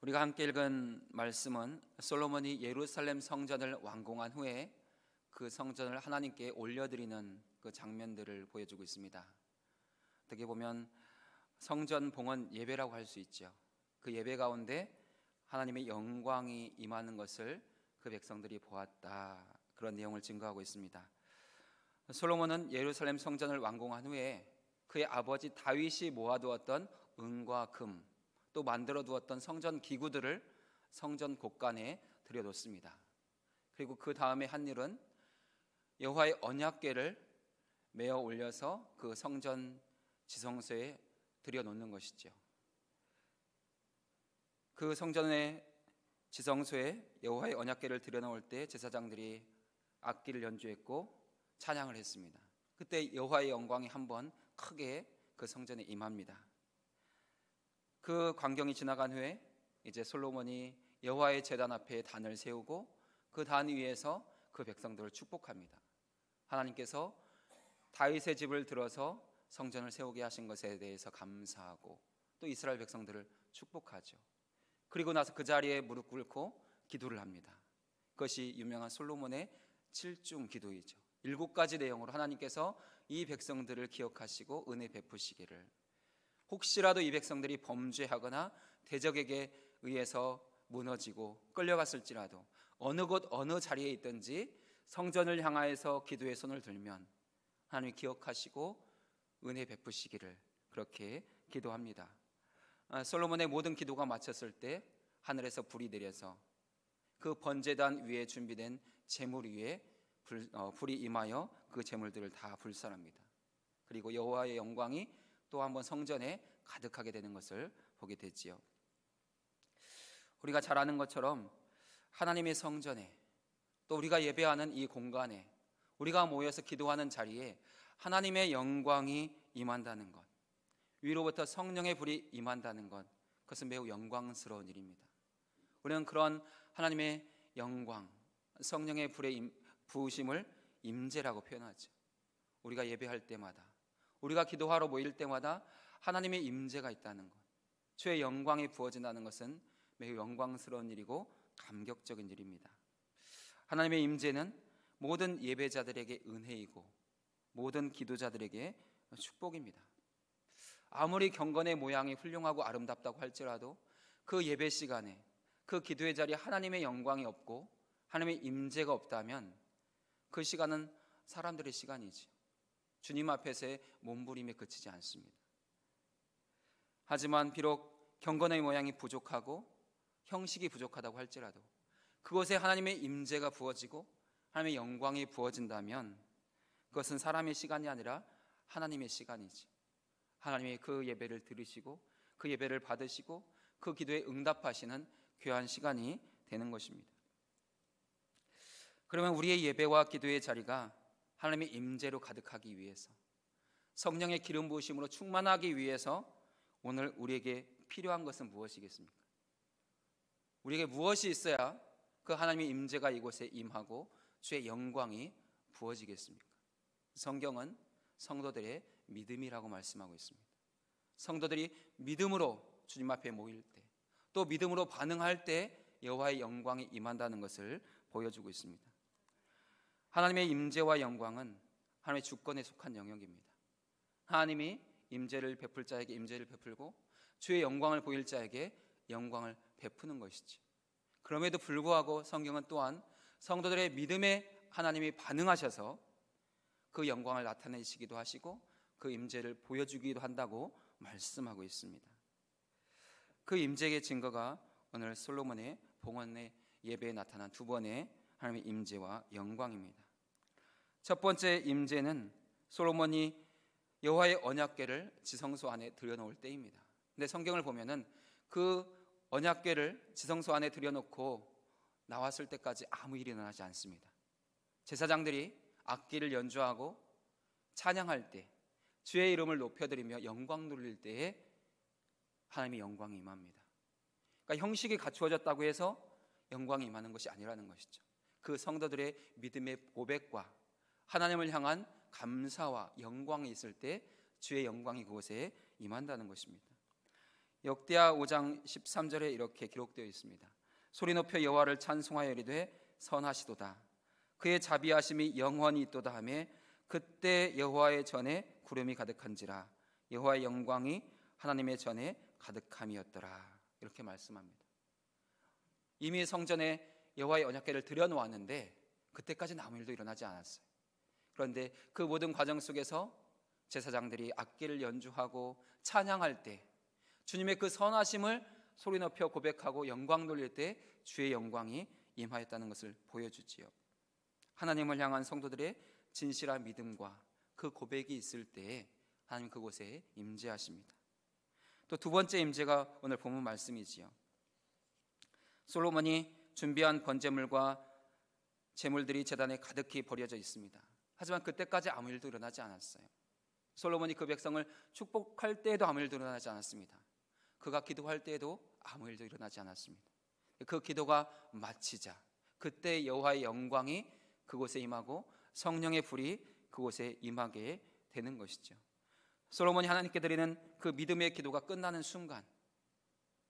우리가 함께 읽은 말씀은 솔로몬이 예루살렘 성전을 완공한 후에 그 성전을 하나님께 올려드리는 그 장면들을 보여주고 있습니다. 어떻게 보면 성전 봉헌 예배라고 할 수 있죠. 그 예배 가운데 하나님의 영광이 임하는 것을 그 백성들이 보았다, 그런 내용을 증거하고 있습니다. 솔로몬은 예루살렘 성전을 완공한 후에 그의 아버지 다윗이 모아두었던 은과 금, 또 만들어 두었던 성전 기구들을 성전 곳간에 들여놓습니다. 그리고 그 다음에 한 일은 여호와의 언약궤를 메어 올려서 그 성전 지성소에 들여놓는 것이죠. 그 성전의 지성소에 여호와의 언약궤를 들여놓을 때 제사장들이 악기를 연주했고 찬양을 했습니다. 그때 여호와의 영광이 한번 크게 그 성전에 임합니다. 그 광경이 지나간 후에 이제 솔로몬이 여호와의 제단 앞에 단을 세우고 그 단 위에서 그 백성들을 축복합니다. 하나님께서 다윗의 집을 들어서 성전을 세우게 하신 것에 대해서 감사하고 또 이스라엘 백성들을 축복하죠. 그리고 나서 그 자리에 무릎 꿇고 기도를 합니다. 그것이 유명한 솔로몬의 7중 기도이죠. 7가지 내용으로 하나님께서 이 백성들을 기억하시고 은혜 베푸시기를, 혹시라도 이 백성들이 범죄하거나 대적에게 의해서 무너지고 끌려갔을지라도 어느 곳 어느 자리에 있든지 성전을 향하여서 기도의 손을 들면 하나님이 기억하시고 은혜 베푸시기를, 그렇게 기도합니다. 솔로몬의 모든 기도가 마쳤을 때 하늘에서 불이 내려서 그 번제단 위에 준비된 제물 위에 불이 임하여 그 제물들을 다 불살합니다. 그리고 여호와의 영광이 또 한번 성전에 가득하게 되는 것을 보게 되지요. 우리가 잘 아는 것처럼 하나님의 성전에, 또 우리가 예배하는 이 공간에, 우리가 모여서 기도하는 자리에 하나님의 영광이 임한다는 것, 위로부터 성령의 불이 임한다는 것, 그것은 매우 영광스러운 일입니다. 우리는 그런 하나님의 영광, 성령의 불의 부으심을 임재라고 표현하죠. 우리가 예배할 때마다, 우리가 기도하러 모일 때마다 하나님의 임재가 있다는 것, 주의 영광이 부어진다는 것은 매우 영광스러운 일이고 감격적인 일입니다. 하나님의 임재는 모든 예배자들에게 은혜이고 모든 기도자들에게 축복입니다. 아무리 경건의 모양이 훌륭하고 아름답다고 할지라도 그 예배 시간에, 그 기도의 자리에 하나님의 영광이 없고 하나님의 임재가 없다면 그 시간은 사람들의 시간이지 주님 앞에서의 몸부림에 그치지 않습니다. 하지만 비록 경건의 모양이 부족하고 형식이 부족하다고 할지라도 그곳에 하나님의 임재가 부어지고 하나님의 영광이 부어진다면 그것은 사람의 시간이 아니라 하나님의 시간이지, 하나님의 그 예배를 들으시고 그 예배를 받으시고 그 기도에 응답하시는 귀한 시간이 되는 것입니다. 그러면 우리의 예배와 기도의 자리가 하나님의 임재로 가득하기 위해서, 성령의 기름 부으심으로 충만하기 위해서 오늘 우리에게 필요한 것은 무엇이겠습니까? 우리에게 무엇이 있어야 그 하나님의 임재가 이곳에 임하고 주의 영광이 부어지겠습니까? 성경은 성도들의 믿음이라고 말씀하고 있습니다. 성도들이 믿음으로 주님 앞에 모일 때, 또 믿음으로 반응할 때 여호와의 영광이 임한다는 것을 보여주고 있습니다. 하나님의 임재와 영광은 하나님의 주권에 속한 영역입니다. 하나님이 임재를 베풀 자에게 임재를 베풀고 주의 영광을 보일 자에게 영광을 베푸는 것이지, 그럼에도 불구하고 성경은 또한 성도들의 믿음에 하나님이 반응하셔서 그 영광을 나타내시기도 하시고 그 임재를 보여주기도 한다고 말씀하고 있습니다. 그 임재의 증거가 오늘 솔로몬의 봉헌의 예배에 나타난 두 번의 하나님의 임재와 영광입니다. 첫 번째 임재는 솔로몬이 여호와의 언약궤를 지성소 안에 들여놓을 때입니다. 근데 성경을 보면은 그 언약궤를 지성소 안에 들여놓고 나왔을 때까지 아무 일이 일어나지 않습니다. 제사장들이 악기를 연주하고 찬양할 때, 주의 이름을 높여드리며 영광 돌릴 때에 하나님의 영광이 임합니다. 그러니까 형식이 갖추어졌다고 해서 영광이 임하는 것이 아니라는 것이죠. 그 성도들의 믿음의 고백과 하나님을 향한 감사와 영광이 있을 때 주의 영광이 그곳에 임한다는 것입니다. 역대하 5장 13절에 이렇게 기록되어 있습니다. 소리 높여 여호와를 찬송하여 이르되 선하시도다. 그의 자비하심이 영원히 있도다 하며 그때 여호와의 전에 구름이 가득한지라 여호와의 영광이 하나님의 전에 가득함이었더라. 이렇게 말씀합니다. 이미 성전에 여호와의 언약궤를 들여놓았는데 그때까지는 아무 일도 일어나지 않았어요. 그런데 그 모든 과정 속에서 제사장들이 악기를 연주하고 찬양할 때 주님의 그 선하심을 소리 높여 고백하고 영광 돌릴 때 주의 영광이 임하였다는 것을 보여주지요. 하나님을 향한 성도들의 진실한 믿음과 그 고백이 있을 때에 하나님 그곳에 임재하십니다. 또 두 번째 임재가 오늘 본문 말씀이지요. 솔로몬이 준비한 번제물과 제물들이 제단에 가득히 버려져 있습니다. 하지만 그때까지 아무 일도 일어나지 않았어요. 솔로몬이 그 백성을 축복할 때에도 아무 일도 일어나지 않았습니다. 그가 기도할 때에도 아무 일도 일어나지 않았습니다. 그 기도가 마치자 그때 여호와의 영광이 그곳에 임하고 성령의 불이 그곳에 임하게 되는 것이죠. 솔로몬이 하나님께 드리는 그 믿음의 기도가 끝나는 순간,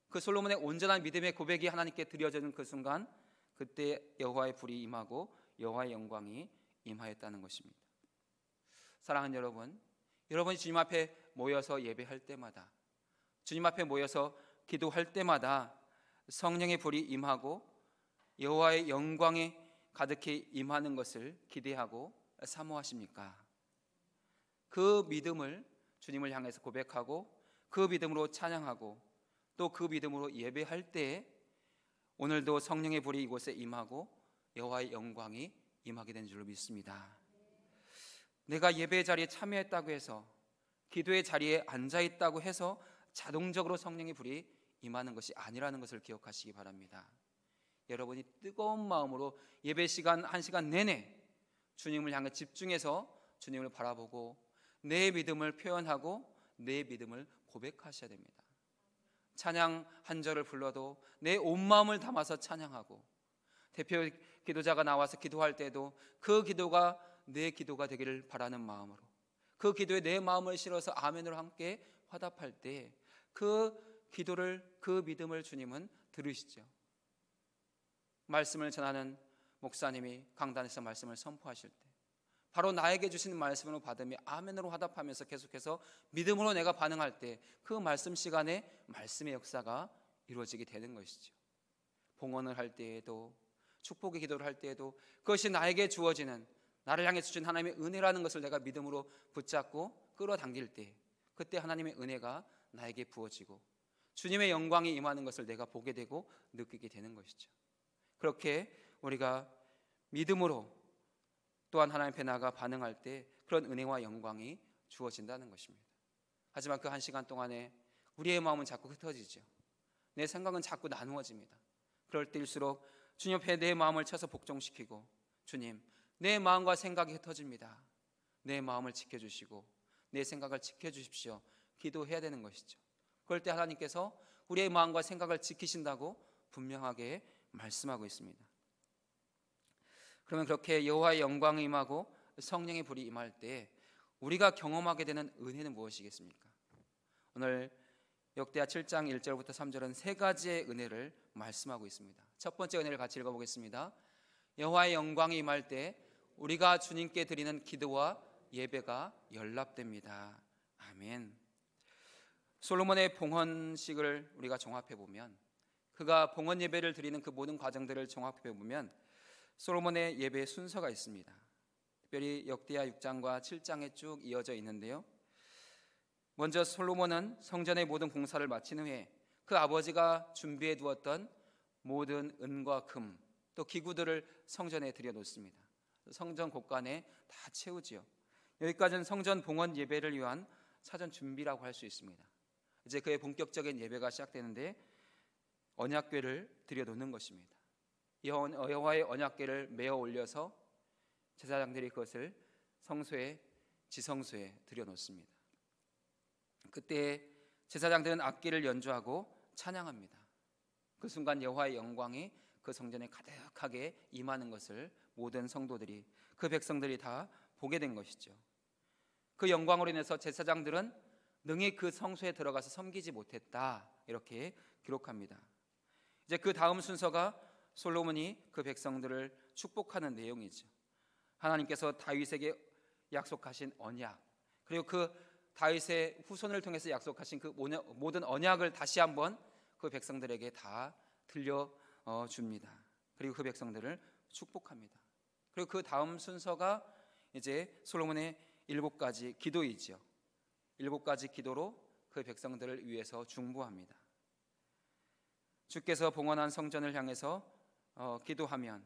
그 솔로몬의 온전한 믿음의 고백이 하나님께 드려지는 그 순간, 그때 여호와의 불이 임하고 여호와의 영광이 임하였다는 것입니다. 사랑하는 여러분, 여러분이 주님 앞에 모여서 예배할 때마다, 주님 앞에 모여서 기도할 때마다 성령의 불이 임하고 여호와의 영광이 가득히 임하는 것을 기대하고 사모하십니까? 그 믿음을 주님을 향해서 고백하고 그 믿음으로 찬양하고 또 그 믿음으로 예배할 때에 오늘도 성령의 불이 이곳에 임하고 여호와의 영광이 임하게 된 줄로 믿습니다. 내가 예배의 자리에 참여했다고 해서, 기도의 자리에 앉아있다고 해서 자동적으로 성령의 불이 임하는 것이 아니라는 것을 기억하시기 바랍니다. 여러분이 뜨거운 마음으로 예배 시간 1시간 내내 주님을 향해 집중해서 주님을 바라보고 내 믿음을 표현하고 내 믿음을 고백하셔야 됩니다. 찬양 한 절을 불러도 내 온 마음을 담아서 찬양하고, 대표 기도자가 나와서 기도할 때도 그 기도가 내 기도가 되기를 바라는 마음으로, 그 기도에 내 마음을 실어서 아멘으로 함께 화답할 때 그 기도를, 그 믿음을 주님은 들으시죠. 말씀을 전하는 목사님이 강단에서 말씀을 선포하실 때 바로 나에게 주시는 말씀으로 받으며 아멘으로 화답하면서 계속해서 믿음으로 내가 반응할 때 그 말씀 시간에 말씀의 역사가 이루어지게 되는 것이죠. 봉헌을 할 때에도, 축복의 기도를 할 때에도 그것이 나에게 주어지는, 나를 향해 주신 하나님의 은혜라는 것을 내가 믿음으로 붙잡고 끌어당길 때, 그때 하나님의 은혜가 나에게 부어지고 주님의 영광이 임하는 것을 내가 보게 되고 느끼게 되는 것이죠. 그렇게 우리가 믿음으로 또한 하나님 앞에 나아가 반응할 때 그런 은혜와 영광이 주어진다는 것입니다. 하지만 그 1시간 동안에 우리의 마음은 자꾸 흩어지죠. 내 생각은 자꾸 나누어집니다. 그럴 때일수록 주님 앞에 내 마음을 쳐서 복종시키고, 주님, 내 마음과 생각이 흩어집니다. 내 마음을 지켜주시고 내 생각을 지켜주십시오. 기도해야 되는 것이죠. 그럴 때 하나님께서 우리의 마음과 생각을 지키신다고 분명하게 말씀하고 있습니다. 그러면 그렇게 여호와의 영광이 임하고 성령의 불이 임할 때 우리가 경험하게 되는 은혜는 무엇이겠습니까? 오늘 역대하 7장 1절부터 3절은 세 가지의 은혜를 말씀하고 있습니다. 첫 번째 은혜를 같이 읽어보겠습니다. 여호와의 영광이 임할 때 우리가 주님께 드리는 기도와 예배가 연락됩니다. 아멘. 솔로몬의 봉헌식을 우리가 종합해 보면, 그가 봉헌 예배를 드리는 그 모든 과정들을 종합해 보면 솔로몬의 예배 순서가 있습니다. 특별히 역대하 6장과 7장에 쭉 이어져 있는데요. 먼저 솔로몬은 성전의 모든 공사를 마친 후에 그 아버지가 준비해 두었던 모든 은과 금, 또 기구들을 성전에 들여놓습니다. 성전 곳간에 다 채우지요. 여기까지는 성전 봉헌 예배를 위한 사전 준비라고 할 수 있습니다. 이제 그의 본격적인 예배가 시작되는데 언약궤를 들여놓는 것입니다. 여호와의 언약궤를 메어 올려서 제사장들이 그것을 성소에, 지성소에 들여놓습니다. 그때 제사장들은 악기를 연주하고 찬양합니다. 그 순간 여호와의 영광이 그 성전에 가득하게 임하는 것을 모든 성도들이, 그 백성들이 다 보게 된 것이죠. 그 영광으로 인해서 제사장들은 능히 그 성소에 들어가서 섬기지 못했다, 이렇게 기록합니다. 이제 그 다음 순서가 솔로몬이 그 백성들을 축복하는 내용이죠. 하나님께서 다윗에게 약속하신 언약, 그리고 그 다윗의 후손을 통해서 약속하신 그 모든 언약을 다시 한번 그 백성들에게 다 들려줍니다. 그리고 그 백성들을 축복합니다. 그리고 그 다음 순서가 이제 솔로몬의 7가지 기도이죠. 7가지 기도로 그 백성들을 위해서 중보합니다. 주께서 봉헌한 성전을 향해서 기도하면,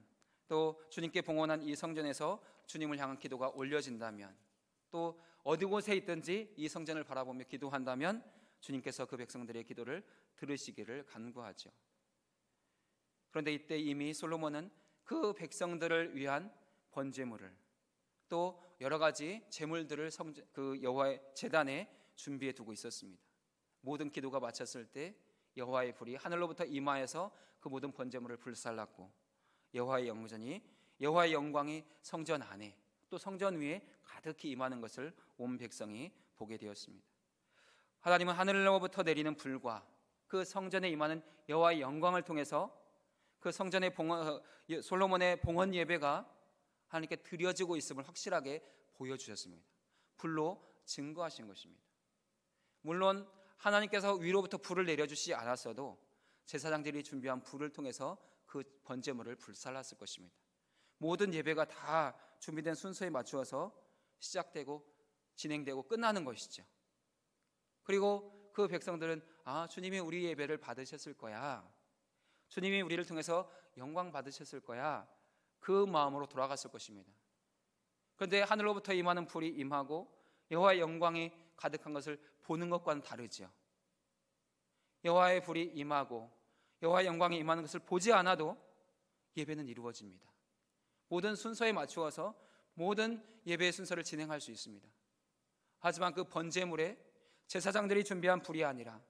또 주님께 봉헌한 이 성전에서 주님을 향한 기도가 올려진다면, 또 어디 곳에 있든지 이 성전을 바라보며 기도한다면 주님께서 그 백성들의 기도를 들으시기를 간구하죠. 그런데 이때 이미 솔로몬은 그 백성들을 위한 번제물을, 또 여러 가지 제물들을 그 여호와의 제단에 준비해 두고 있었습니다. 모든 기도가 마쳤을 때 여호와의 불이 하늘로부터 임하여서 그 모든 번제물을 불살랐고, 여호와의 영광이 성전 안에, 또 성전 위에 가득히 임하는 것을 온 백성이 보게 되었습니다. 하나님은 하늘로부터 내리는 불과 그 성전에 임하는 여호와의 영광을 통해서 그 성전의 솔로몬의 봉헌 예배가 하나님께 드려지고 있음을 확실하게 보여주셨습니다. 불로 증거하신 것입니다. 물론 하나님께서 위로부터 불을 내려주시지 않았어도 제사장들이 준비한 불을 통해서 그 번제물을 불살랐을 것입니다. 모든 예배가 다 준비된 순서에 맞추어서 시작되고 진행되고 끝나는 것이죠. 그리고 그 백성들은 주님이 우리 예배를 받으셨을 거야, 주님이 우리를 통해서 영광 받으셨을 거야, 그 마음으로 돌아갔을 것입니다. 그런데 하늘로부터 임하는 불이 임하고 여호와의 영광이 가득한 것을 보는 것과는 다르죠. 여호와의 불이 임하고 여호와의 영광이 임하는 것을 보지 않아도 예배는 이루어집니다. 모든 순서에 맞추어서 모든 예배의 순서를 진행할 수 있습니다. 하지만 그 번제물에 제사장들이 준비한 불이 아니라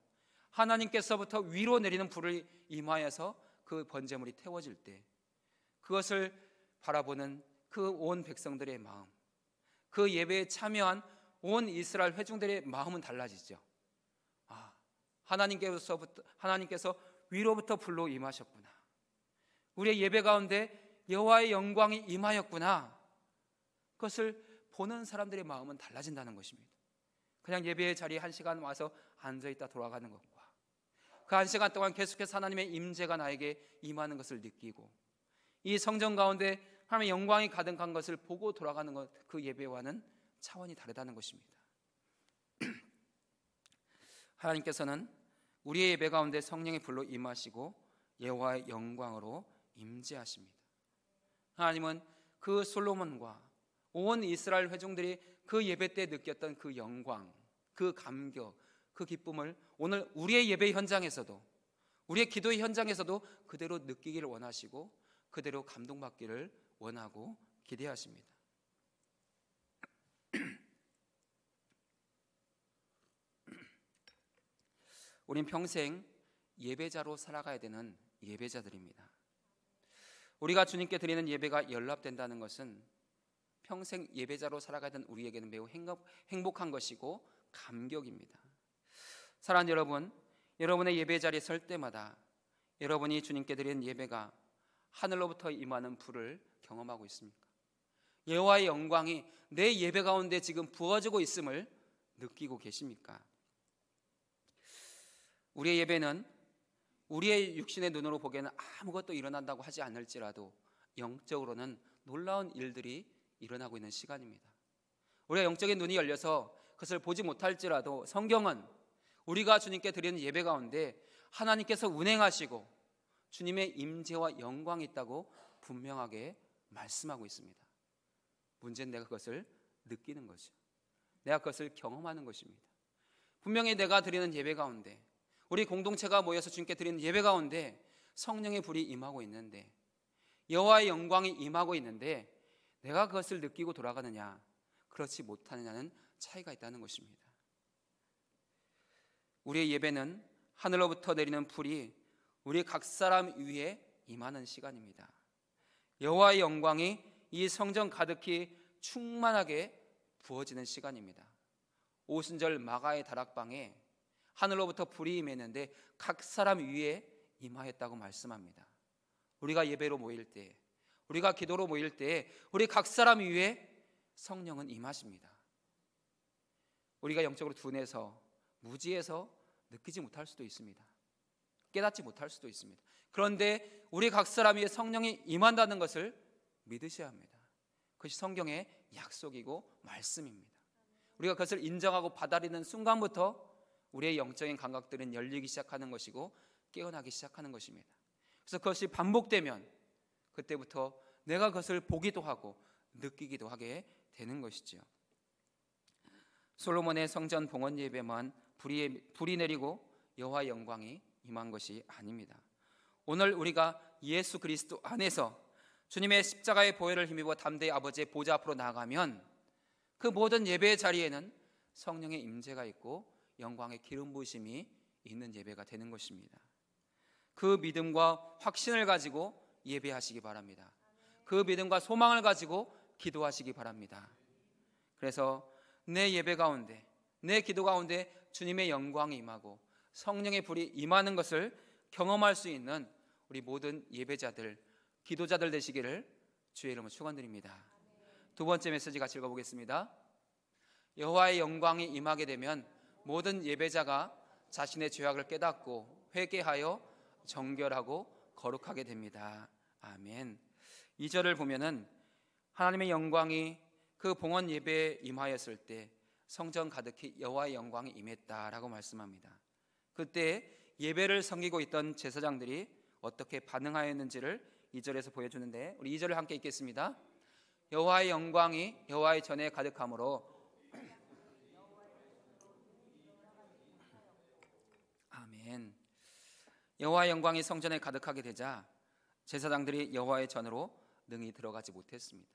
하나님께서부터 위로 내리는 불을 임하여서 그 번제물이 태워질 때 그것을 바라보는 그 온 백성들의 마음, 그 예배에 참여한 온 이스라엘 회중들의 마음은 달라지죠. 하나님께서 위로부터 불로 임하셨구나, 우리의 예배 가운데 여호와의 영광이 임하였구나, 그것을 보는 사람들의 마음은 달라진다는 것입니다. 그냥 예배의 자리에 1시간 와서 앉아있다 돌아가는 것과 그 1시간 동안 계속해서 하나님의 임재가 나에게 임하는 것을 느끼고 이 성전 가운데 하나님의 영광이 가득한 것을 보고 돌아가는 것, 그 예배와는 차원이 다르다는 것입니다. 하나님께서는 우리의 예배 가운데 성령의 불로 임하시고 여호와의 영광으로 임재하십니다. 하나님은 그 솔로몬과 온 이스라엘 회중들이 그 예배 때 느꼈던 그 영광, 그 감격, 그 기쁨을 오늘 우리의 예배 현장에서도, 우리의 기도의 현장에서도 그대로 느끼기를 원하시고 그대로 감동받기를 원하고 기대하십니다. 우린 평생 예배자로 살아가야 되는 예배자들입니다. 우리가 주님께 드리는 예배가 연락된다는 것은 평생 예배자로 살아가야 되는 우리에게는 매우 행복한 것이고 감격입니다. 사랑하는 여러분, 여러분의 예배 자리에 설 때마다 여러분이 주님께 드리는 예배가 하늘로부터 임하는 불을 경험하고 있습니까? 여호와의 영광이 내 예배 가운데 지금 부어지고 있음을 느끼고 계십니까? 우리의 예배는 우리의 육신의 눈으로 보기에는 아무것도 일어난다고 하지 않을지라도 영적으로는 놀라운 일들이 일어나고 있는 시간입니다. 우리가 영적인 눈이 열려서 그것을 보지 못할지라도 성경은 우리가 주님께 드리는 예배 가운데 하나님께서 운행하시고 주님의 임재와 영광이 있다고 분명하게 말씀하고 있습니다. 문제는 내가 그것을 느끼는 거죠. 내가 그것을 경험하는 것입니다. 분명히 내가 드리는 예배 가운데, 우리 공동체가 모여서 주님께 드리는 예배 가운데 성령의 불이 임하고 있는데, 여호와의 영광이 임하고 있는데 내가 그것을 느끼고 돌아가느냐, 그렇지 못하느냐는 차이가 있다는 것입니다. 우리의 예배는 하늘로부터 내리는 불이 우리 각 사람 위에 임하는 시간입니다. 여호와의 영광이 이 성전 가득히 충만하게 부어지는 시간입니다. 오순절 마가의 다락방에 하늘로부터 불이 임했는데 각 사람 위에 임하였다고 말씀합니다. 우리가 예배로 모일 때, 우리가 기도로 모일 때 우리 각 사람 위에 성령은 임하십니다. 우리가 영적으로 둔해서 무지해서 느끼지 못할 수도 있습니다. 깨닫지 못할 수도 있습니다. 그런데 우리 각 사람 위에 성령이 임한다는 것을 믿으셔야 합니다. 그것이 성경의 약속이고 말씀입니다. 우리가 그것을 인정하고 받아들이는 순간부터 우리의 영적인 감각들은 열리기 시작하는 것이고 깨어나기 시작하는 것입니다. 그래서 그것이 반복되면 그때부터 내가 그것을 보기도 하고 느끼기도 하게 되는 것이죠. 솔로몬의 성전 봉헌 예배만 불이 내리고 여호와의 영광이 임한 것이 아닙니다. 오늘 우리가 예수 그리스도 안에서 주님의 십자가의 보혈을 힘입어 담대히 아버지의 보좌 앞으로 나아가면 그 모든 예배의 자리에는 성령의 임재가 있고 영광의 기름 부으심이 있는 예배가 되는 것입니다. 그 믿음과 확신을 가지고 예배하시기 바랍니다. 그 믿음과 소망을 가지고 기도하시기 바랍니다. 그래서 내 예배 가운데, 내 기도 가운데 주님의 영광이 임하고 성령의 불이 임하는 것을 경험할 수 있는 우리 모든 예배자들, 기도자들 되시기를 주의 이름으로 축원드립니다. 두 번째 메시지 같이 읽어보겠습니다. 여호와의 영광이 임하게 되면 모든 예배자가 자신의 죄악을 깨닫고 회개하여 정결하고 거룩하게 됩니다. 아멘. 2절을 보면은 하나님의 영광이 그 봉헌 예배에 임하였을 때 성전 가득히 여호와의 영광이 임했다라고 말씀합니다. 그때 예배를 섬기고 있던 제사장들이 어떻게 반응하였는지를 2절에서 보여주는데 우리 2절을 함께 읽겠습니다. 여호와의 영광이 여호와의 전에 가득함으로 아멘. 여호와의 영광이 성전에 가득하게 되자 제사장들이 여호와의 전으로 능히 들어가지 못했습니다.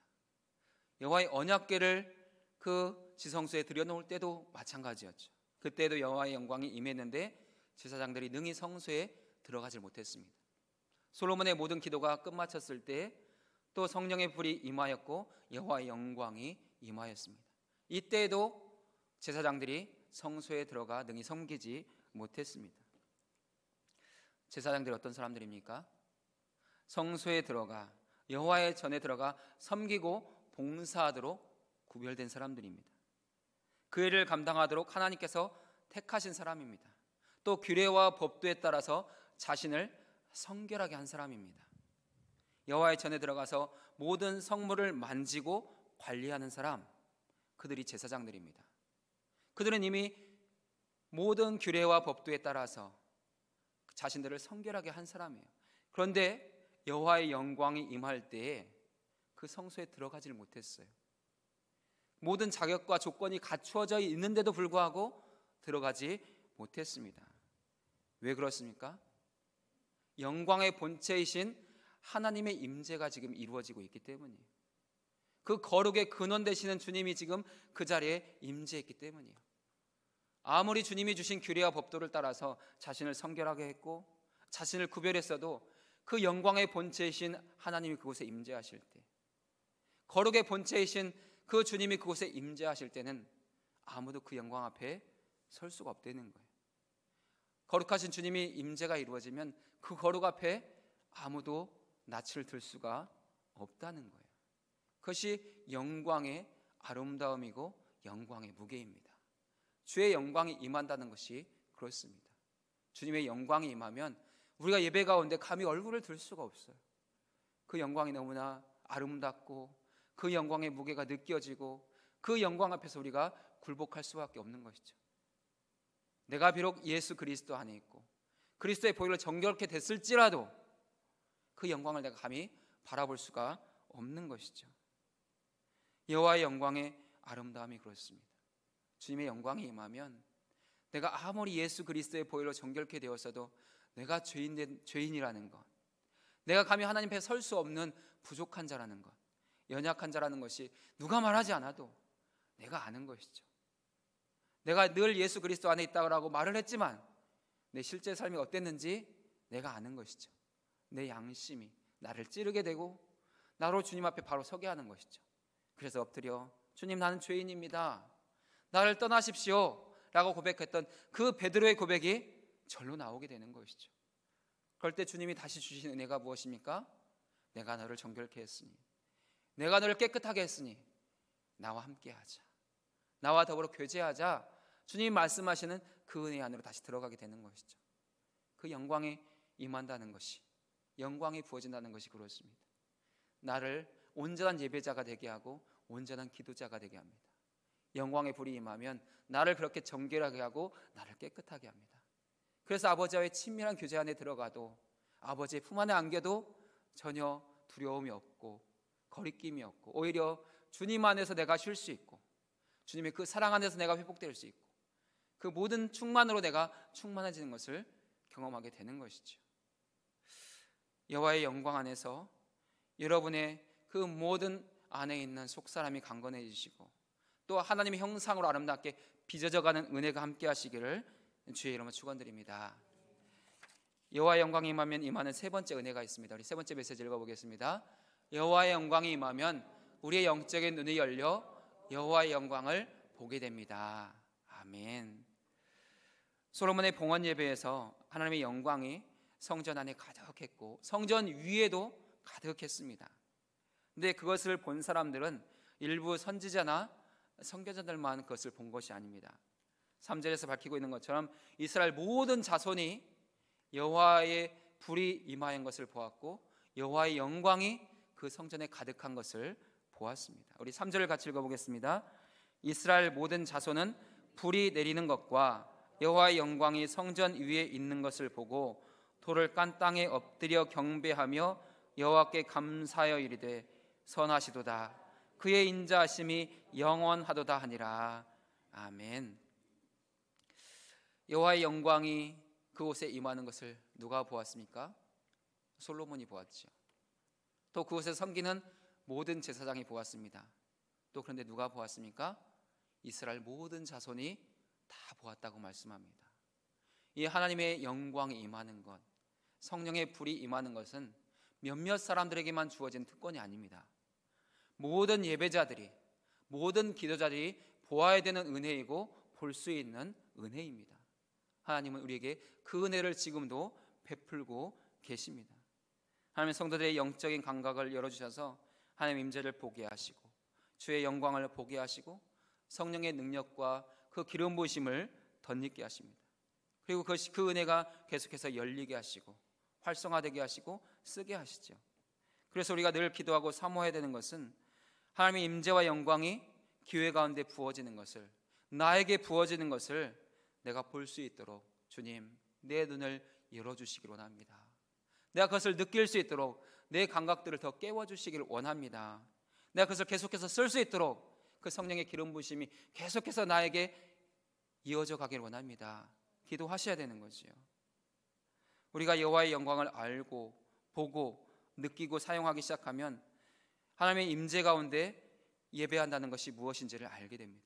여호와의 언약궤를 그 지성소에 들여놓을 때도 마찬가지였죠. 그때도 여호와의 영광이 임했는데 제사장들이 능히 성소에 들어가지 못했습니다. 솔로몬의 모든 기도가 끝마쳤을 때 또 성령의 불이 임하였고 여호와의 영광이 임하였습니다. 이때에도 제사장들이 성소에 들어가 능히 섬기지 못했습니다. 제사장들이 어떤 사람들입니까? 성소에 들어가 여호와의 전에 들어가 섬기고 봉사하도록 구별된 사람들입니다. 그 일을 감당하도록 하나님께서 택하신 사람입니다. 또 규례와 법도에 따라서 자신을 성결하게 한 사람입니다. 여호와의 전에 들어가서 모든 성물을 만지고 관리하는 사람, 그들이 제사장들입니다. 그들은 이미 모든 규례와 법도에 따라서 자신들을 성결하게 한 사람이에요. 그런데 여호와의 영광이 임할 때에 그 성소에 들어가질 못했어요. 모든 자격과 조건이 갖추어져 있는데도 불구하고 들어가지 못했습니다. 왜 그렇습니까? 영광의 본체이신 하나님의 임재가 지금 이루어지고 있기 때문이에요. 그 거룩의 근원 되시는 주님이 지금 그 자리에 임재했기 때문이에요. 아무리 주님이 주신 규례와 법도를 따라서 자신을 성결하게 했고 자신을 구별했어도 그 영광의 본체이신 하나님이 그곳에 임재하실 때, 거룩의 본체이신 그 주님이 그곳에 임재하실 때는 아무도 그 영광 앞에 설 수가 없다는 거예요. 거룩하신 주님이 임재가 이루어지면 그 거룩 앞에 아무도 낯을 들 수가 없다는 거예요. 그것이 영광의 아름다움이고 영광의 무게입니다. 주의 영광이 임한다는 것이 그렇습니다. 주님의 영광이 임하면 우리가 예배 가운데 감히 얼굴을 들 수가 없어요. 그 영광이 너무나 아름답고 그 영광의 무게가 느껴지고 그 영광 앞에서 우리가 굴복할 수밖에 없는 것이죠. 내가 비록 예수 그리스도 안에 있고 그리스도의 보혈로 정결케 됐을지라도 그 영광을 내가 감히 바라볼 수가 없는 것이죠. 여호와의 영광의 아름다움이 그렇습니다. 주님의 영광이 임하면 내가 아무리 예수 그리스도의 보혈로 정결케 되었어도 내가 죄인이라는 것, 내가 감히 하나님 앞에 설 수 없는 부족한 자라는 것, 연약한 자라는 것이 누가 말하지 않아도 내가 아는 것이죠. 내가 늘 예수 그리스도 안에 있다고 말을 했지만 내 실제 삶이 어땠는지 내가 아는 것이죠. 내 양심이 나를 찌르게 되고 나로 주님 앞에 바로 서게 하는 것이죠. 그래서 엎드려 주님 나는 죄인입니다. 나를 떠나십시오 라고 고백했던 그 베드로의 고백이 절로 나오게 되는 것이죠. 그럴 때 주님이 다시 주신 은혜가 무엇입니까? 내가 너를 정결케 했으니, 내가 너를 깨끗하게 했으니 나와 함께하자, 나와 더불어 교제하자. 주님이 말씀하시는 그 은혜 안으로 다시 들어가게 되는 것이죠. 그 영광에 임한다는 것이, 영광이 부어진다는 것이 그렇습니다. 나를 온전한 예배자가 되게 하고 온전한 기도자가 되게 합니다. 영광의 불이 임하면 나를 그렇게 정결하게 하고 나를 깨끗하게 합니다. 그래서 아버지와의 친밀한 교제 안에 들어가도, 아버지의 품 안에 안겨도 전혀 두려움이 없고 거리낌이 없고, 오히려 주님 안에서 내가 쉴 수 있고, 주님의 그 사랑 안에서 내가 회복될 수 있고, 그 모든 충만으로 내가 충만해지는 것을 경험하게 되는 것이죠. 여호와의 영광 안에서 여러분의 그 모든 안에 있는 속사람이 강건해지시고, 또 하나님의 형상으로 아름답게 빚어져가는 은혜가 함께 하시기를 주의 이름으로 축원드립니다. 여호와의 영광이 임하면 임하는 세 번째 은혜가 있습니다. 우리 세 번째 메시지 읽어보겠습니다. 여호와의 영광이 임하면 우리의 영적인 눈이 열려 여호와의 영광을 보게 됩니다. 아멘. 솔로몬의 봉헌 예배에서 하나님의 영광이 성전 안에 가득했고 성전 위에도 가득했습니다. 근데 그것을 본 사람들은 일부 선지자나 선교사들만 그것을 본 것이 아닙니다. 3절에서 밝히고 있는 것처럼 이스라엘 모든 자손이 여호와의 불이 임하인 것을 보았고 여호와의 영광이 그 성전에 가득한 것을 보았습니다. 우리 3절을 같이 읽어보겠습니다. 이스라엘 모든 자손은 불이 내리는 것과 여호와의 영광이 성전 위에 있는 것을 보고 돌을 깐 땅에 엎드려 경배하며 여호와께 감사하여 이르되 선하시도다, 그의 인자하심이 영원하도다 하니라. 아멘. 여호와의 영광이 그곳에 임하는 것을 누가 보았습니까? 솔로몬이 보았죠. 또 그곳에 섬기는 모든 제사장이 보았습니다. 또 그런데 누가 보았습니까? 이스라엘 모든 자손이 다 보았다고 말씀합니다. 이 하나님의 영광이 임하는 것, 성령의 불이 임하는 것은 몇몇 사람들에게만 주어진 특권이 아닙니다. 모든 예배자들이, 모든 기도자들이 보아야 되는 은혜이고 볼 수 있는 은혜입니다. 하나님은 우리에게 그 은혜를 지금도 베풀고 계십니다. 하나님의 성도들의 영적인 감각을 열어주셔서 하나님의 임재를 보게 하시고 주의 영광을 보게 하시고 성령의 능력과 그 기름 부으심을 덧입게 하십니다. 그리고 그 은혜가 계속해서 열리게 하시고 활성화되게 하시고 쓰게 하시죠. 그래서 우리가 늘 기도하고 사모해야 되는 것은 하나님의 임재와 영광이 교회 가운데 부어지는 것을, 나에게 부어지는 것을 내가 볼 수 있도록 주님 내 눈을 열어주시길 원합니다. 내가 그것을 느낄 수 있도록 내 감각들을 더 깨워주시길 원합니다. 내가 그것을 계속해서 쓸 수 있도록 그 성령의 기름 부으심이 계속해서 나에게 이어져 가길 원합니다. 기도하셔야 되는 거지요. 우리가 여호와의 영광을 알고 보고 느끼고 사용하기 시작하면 하나님의 임재 가운데 예배한다는 것이 무엇인지를 알게 됩니다.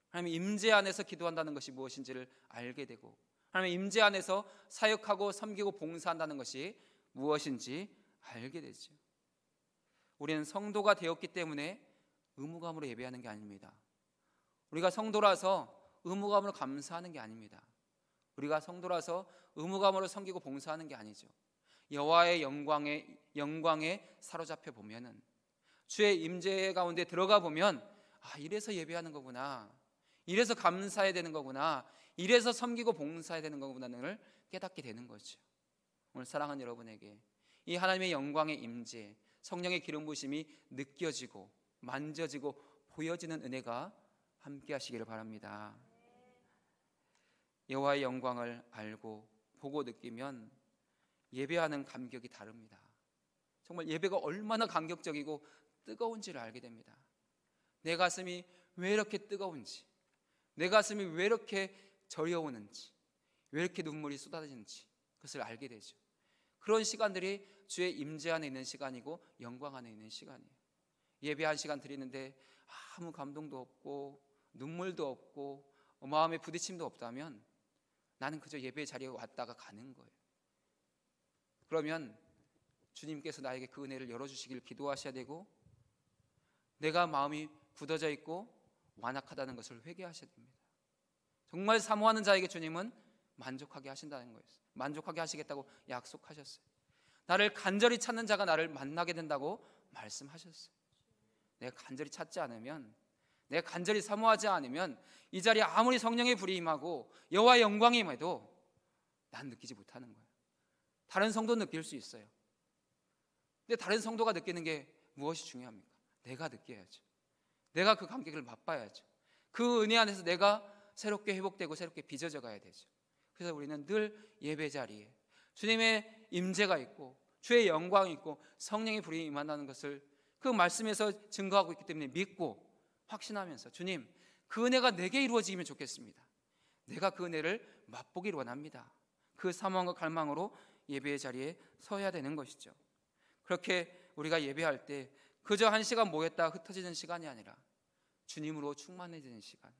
하나님의 임재 안에서 기도한다는 것이 무엇인지를 알게 되고 하나님의 임재 안에서 사역하고 섬기고 봉사한다는 것이 무엇인지 알게 되죠. 우리는 성도가 되었기 때문에 의무감으로 예배하는 게 아닙니다. 우리가 성도라서 의무감으로 감사하는 게 아닙니다. 우리가 성도라서 의무감으로 섬기고 봉사하는 게 아니죠. 여호와의 영광에 사로잡혀 보면은, 주의 임재 가운데 들어가 보면, 아, 이래서 예배하는 거구나, 이래서 감사해야 되는 거구나, 이래서 섬기고 봉사해야 되는 거구나를 깨닫게 되는 거죠. 오늘 사랑하는 여러분에게 이 하나님의 영광의 임재, 성령의 기름 부으심이 느껴지고 만져지고 보여지는 은혜가 함께 하시기를 바랍니다. 여호와의 영광을 알고 보고 느끼면 예배하는 감격이 다릅니다. 정말 예배가 얼마나 감격적이고 뜨거운지를 알게 됩니다. 내 가슴이 왜 이렇게 뜨거운지, 내 가슴이 왜 이렇게 저려오는지, 왜 이렇게 눈물이 쏟아지는지 그것을 알게 되죠. 그런 시간들이 주의 임재 안에 있는 시간이고 영광 안에 있는 시간이에요. 예배 한 시간 드리는데 아무 감동도 없고 눈물도 없고 마음에 부딪힘도 없다면 나는 그저 예배 자리에 왔다가 가는 거예요. 그러면 주님께서 나에게 그 은혜를 열어주시길 기도하셔야 되고, 내가 마음이 굳어져 있고 완악하다는 것을 회개하셔야 됩니다. 정말 사모하는 자에게 주님은 만족하게 하신다는 거예요. 만족하게 하시겠다고 약속하셨어요. 나를 간절히 찾는 자가 나를 만나게 된다고 말씀하셨어요. 내가 간절히 찾지 않으면, 내가 간절히 사모하지 않으면 이 자리에 아무리 성령의 불이 임하고 여호와의 영광이 임해도 난 느끼지 못하는 거예요. 다른 성도는 느낄 수 있어요. 근데 다른 성도가 느끼는 게 무엇이 중요합니까? 내가 느껴야죠. 내가 그 감격을 맛봐야죠. 그 은혜 안에서 내가 새롭게 회복되고 새롭게 빚어져 가야 되죠. 그래서 우리는 늘 예배 자리에 주님의 임재가 있고 주의 영광이 있고 성령의 불이 임한다는 것을 그 말씀에서 증거하고 있기 때문에 믿고 확신하면서, 주님, 그 은혜가 내게 이루어지면 좋겠습니다. 내가 그 은혜를 맛보기를 원합니다. 그 사모함과 갈망으로 예배의 자리에 서야 되는 것이죠. 그렇게 우리가 예배할 때 그저 한 시간 모였다 흩어지는 시간이 아니라 주님으로 충만해지는 시간,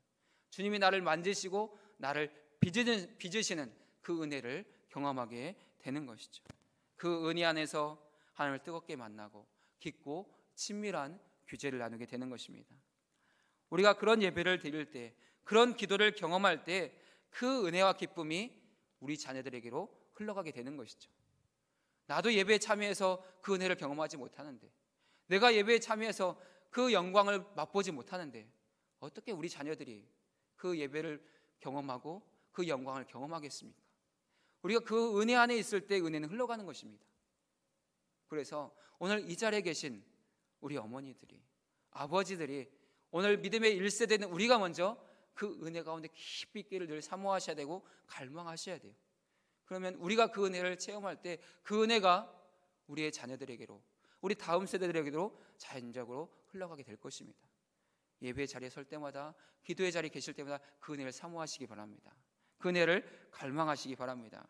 주님이 나를 만지시고 나를 빚으시는 그 은혜를 경험하게 되는 것이죠. 그 은혜 안에서 하나님을 뜨겁게 만나고 깊고 친밀한 교제를 나누게 되는 것입니다. 우리가 그런 예배를 드릴 때, 그런 기도를 경험할 때 그 은혜와 기쁨이 우리 자녀들에게로 흘러가게 되는 것이죠. 나도 예배에 참여해서 그 은혜를 경험하지 못하는데, 내가 예배에 참여해서 그 영광을 맛보지 못하는데 어떻게 우리 자녀들이 그 예배를 경험하고 그 영광을 경험하겠습니까? 우리가 그 은혜 안에 있을 때 은혜는 흘러가는 것입니다. 그래서 오늘 이 자리에 계신 우리 어머니들이, 아버지들이, 오늘 믿음의 1세대는 우리가 먼저 그 은혜 가운데 깊이 있기를 늘 사모하셔야 되고 갈망하셔야 돼요. 그러면 우리가 그 은혜를 체험할 때 그 은혜가 우리의 자녀들에게로, 우리 다음 세대들에게로 자연적으로 흘러가게 될 것입니다. 예배의 자리에 설 때마다, 기도의 자리에 계실 때마다 그 은혜를 사모하시기 바랍니다. 그 은혜를 갈망하시기 바랍니다.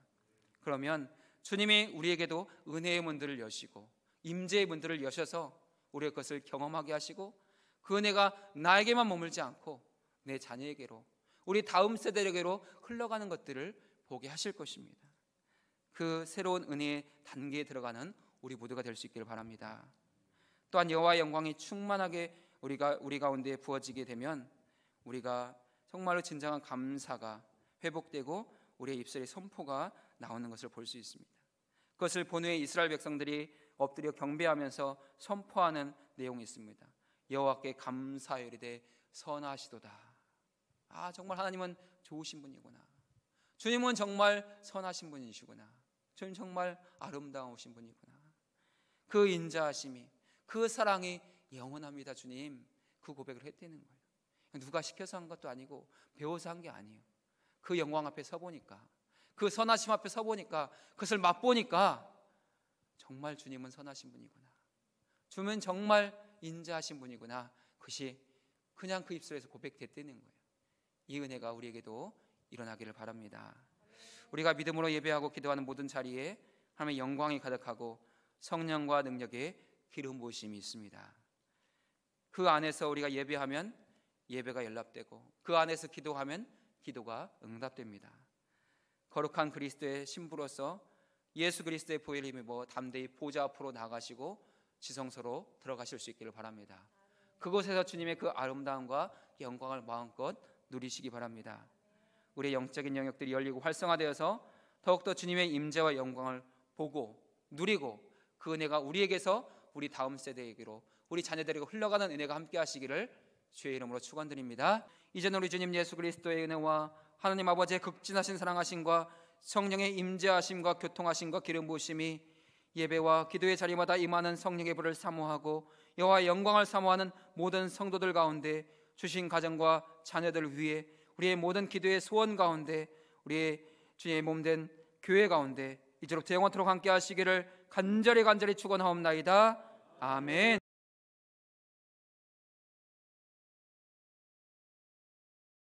그러면 주님이 우리에게도 은혜의 문들을 여시고 임재의 문들을 여셔서 우리의 것을 경험하게 하시고, 그 은혜가 나에게만 머물지 않고 내 자녀에게로, 우리 다음 세대에게로 흘러가는 것들을 보게 하실 것입니다. 그 새로운 은혜의 단계에 들어가는 우리 모두가 될 수 있기를 바랍니다. 또한 여호와의 영광이 충만하게 우리 가운데 부어지게 되면 우리가 정말로 진정한 감사가 회복되고 우리의 입술에 선포가 나오는 것을 볼 수 있습니다. 그것을 본 후에 이스라엘 백성들이 엎드려 경배하면서 선포하는 내용이 있습니다. 여호와께 감사하리되 선하시도다. 정말 하나님은 좋으신 분이구나. 주님은 정말 선하신 분이시구나. 주님 정말 아름다우신 분이구나. 그 인자하심이, 그 사랑이 영원합니다. 주님, 그 고백을 했다는 거예요. 누가 시켜서 한 것도 아니고 배워서 한 게 아니에요. 그 영광 앞에 서보니까, 그 선하심 앞에 서보니까, 그것을 맛보니까 정말 주님은 선하신 분이구나, 주님은 정말 인자하신 분이구나, 그것이 그냥 그 입술에서 고백됐다는 거예요. 이 은혜가 우리에게도 일어나기를 바랍니다. 우리가 믿음으로 예배하고 기도하는 모든 자리에 하나님의 영광이 가득하고 성령과 능력의 기름 부으심이 있습니다. 그 안에서 우리가 예배하면 예배가 연락되고, 그 안에서 기도하면 기도가 응답됩니다. 거룩한 그리스도의 신부로서 예수 그리스도의 보혈을 힘입어 담대히 보좌 앞으로 나가시고 지성소로 들어가실 수 있기를 바랍니다. 그곳에서 주님의 그 아름다움과 영광을 마음껏 누리시기 바랍니다. 우리의 영적인 영역들이 열리고 활성화되어서 더욱더 주님의 임재와 영광을 보고 누리고, 그 은혜가 우리에게서 우리 다음 세대에게로, 우리 자녀들에게 흘러가는 은혜가 함께 하시기를 주의 이름으로 축원드립니다. 이제는 우리 주님 예수 그리스도의 은혜와 하나님 아버지의 극진하신 사랑하심과 성령의 임재하심과 교통하심과 기름 부으심이 예배와 기도의 자리마다 임하는 성령의 불을 사모하고 여호와의 영광을 사모하는 모든 성도들 가운데, 주신 가정과 자녀들을 위해 우리의 모든 기도의 소원 가운데, 우리의 주의 몸된 교회 가운데 이제로부터 영원토록 함께 하시기를 간절히 축원하옵나이다. 아멘.